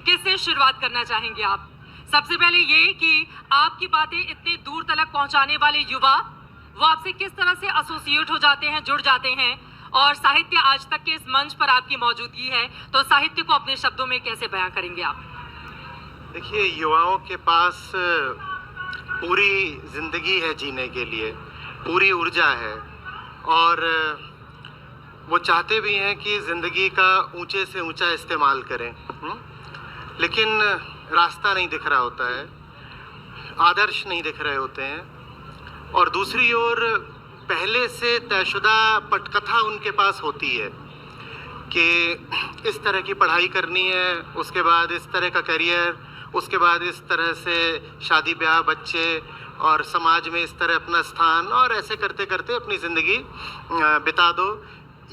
किससे शुरुआत करना चाहेंगे आप? सबसे पहले ये कि आपकी बातें इतने दूर तक पहुंचाने वाले युवा, वो आपसे किस तरह से एसोसिएट हो जाते हैं, जुड़ जाते हैं, और साहित्य आज तक के इस मंच पर आपकी मौजूदगी है, तो साहित्य को अपने शब्दों में कैसे बयां करेंगे आप? देखिए, युवाओं के पास पूरी जिंदगी है जीने के लिए, पूरी ऊर्जा है, और वो चाहते भी हैं कि जिंदगी का ऊंचे से ऊंचा इस्तेमाल करें, लेकिन रास्ता नहीं दिख रहा होता है, आदर्श नहीं दिख रहे होते हैं, और दूसरी ओर पहले से तयशुदा पटकथा उनके पास होती है कि इस तरह की पढ़ाई करनी है, उसके बाद इस तरह का करियर, उसके बाद इस तरह से शादी ब्याह, बच्चे, और समाज में इस तरह अपना स्थान, और ऐसे करते करते अपनी ज़िंदगी बिता दो।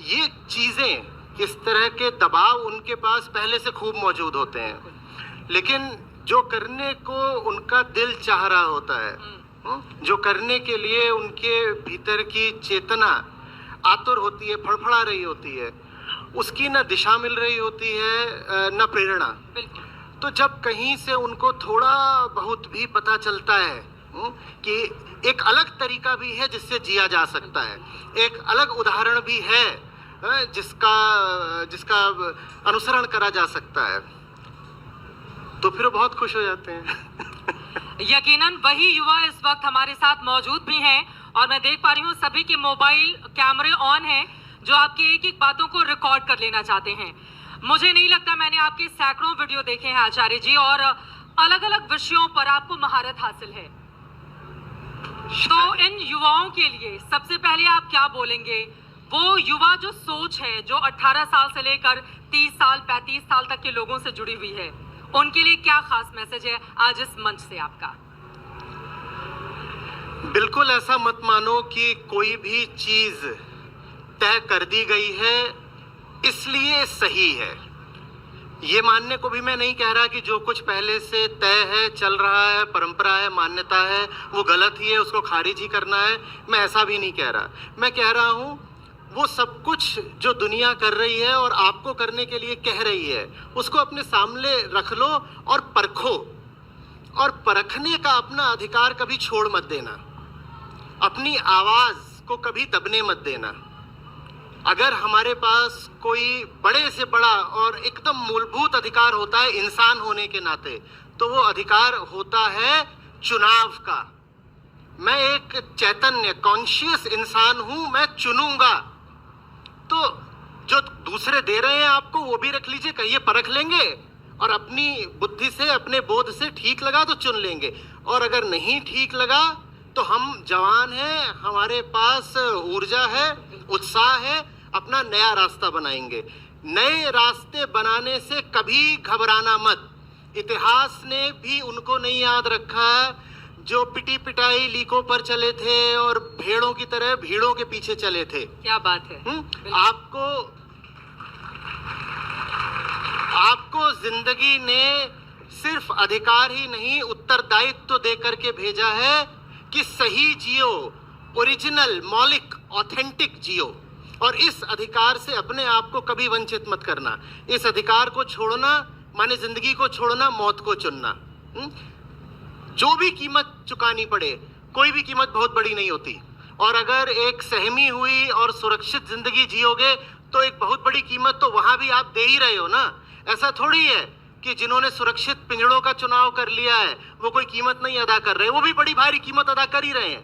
ये चीज़ें, इस तरह के दबाव उनके पास पहले से खूब मौजूद होते हैं, लेकिन जो करने को उनका दिल चाह रहा होता है, जो करने के लिए उनके भीतर की चेतना आतुर होती है, फड़फड़ा रही होती है, उसकी न दिशा मिल रही होती है, न प्रेरणा। तो जब कहीं से उनको थोड़ा बहुत भी पता चलता है कि एक अलग तरीका भी है जिससे जिया जा सकता है, एक अलग उदाहरण भी है जिसका अनुसरण करा जा सकता है, तो फिर बहुत खुश हो जाते हैं। यकीनन वही युवा इस वक्त हमारे साथ मौजूद भी हैं, और मैं देख पा रही हूँ सभी के मोबाइल कैमरे ऑन हैं, जो आपकी एक एक बातों को रिकॉर्ड कर लेना चाहते हैं। मुझे नहीं लगता, मैंने आपके सैकड़ों वीडियो देखे हैं आचार्य जी, और अलग अलग विषयों पर आपको महारत हासिल है। तो इन युवाओं के लिए सबसे पहले आप क्या बोलेंगे? वो युवा जो सोच है, जो 18 साल से लेकर 30 साल 35 साल तक के लोगों से जुड़ी हुई है, उनके लिए क्या खास मैसेज है आज इस मंच से आपका? बिल्कुल ऐसा मत मानो कि कोई भी चीज तय कर दी गई है इसलिए सही है। ये मानने को भी मैं नहीं कह रहा कि जो कुछ पहले से तय है, चल रहा है, परंपरा है, मान्यता है, वो गलत ही है, उसको खारिज ही करना है। मैं ऐसा भी नहीं कह रहा। मैं कह रहा हूँ वो सब कुछ जो दुनिया कर रही है और आपको करने के लिए कह रही है, उसको अपने सामने रख लो और परखो, और परखने का अपना अधिकार कभी छोड़ मत देना, अपनी आवाज को कभी दबने मत देना। अगर हमारे पास कोई बड़े से बड़ा और एकदम मूलभूत अधिकार होता है इंसान होने के नाते, तो वो अधिकार होता है चुनाव का। मैं एक चैतन्य कॉन्शियस इंसान हूं, मैं चुनूंगा। तो जो दूसरे दे रहे हैं आपको, वो भी रख लीजिए, कहिए परख लेंगे, और अपनी बुद्धि से, अपने बोध से ठीक लगा तो चुन लेंगे, और अगर नहीं ठीक लगा तो हम जवान हैं, हमारे पास ऊर्जा है, उत्साह है, अपना नया रास्ता बनाएंगे। नए रास्ते बनाने से कभी घबराना मत। इतिहास ने भी उनको नहीं याद रखा जो पिटी पिटाई लीकों पर चले थे और भेड़ों की तरह भीड़ों के पीछे चले थे। क्या बात है। आपको जिंदगी ने सिर्फ अधिकार ही नहीं, उत्तरदायित्व तो दे करके भेजा है कि सही जियो, ओरिजिनल, मौलिक, ऑथेंटिक जियो, और इस अधिकार से अपने आप को कभी वंचित मत करना। इस अधिकार को छोड़ना माने जिंदगी को छोड़ना, मौत को चुनना। जो भी कीमत चुकानी पड़े, कोई भी कीमत बहुत बड़ी नहीं होती, और अगर एक सहमी हुई और सुरक्षित जिंदगी जियोगे तो एक बहुत बड़ी कीमत तो वहां भी आप दे ही रहे हो ना। ऐसा थोड़ी है कि जिन्होंने सुरक्षित पिंजड़ों का चुनाव कर लिया है वो कोई कीमत नहीं अदा कर रहे, वो भी बड़ी भारी कीमत अदा कर ही रहे हैं।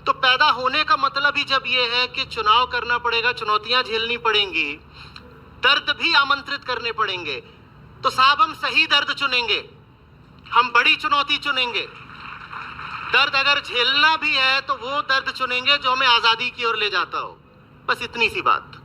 तो पैदा होने का मतलब ही जब ये है कि चुनाव करना पड़ेगा, चुनौतियां झेलनी पड़ेंगी, दर्द भी आमंत्रित करने पड़ेंगे, तो साहब हम सही दर्द चुनेंगे, हम बड़ी चुनौती चुनेंगे। दर्द अगर झेलना भी है तो वो दर्द चुनेंगे जो हमें आजादी की ओर ले जाता हो। बस इतनी सी बात।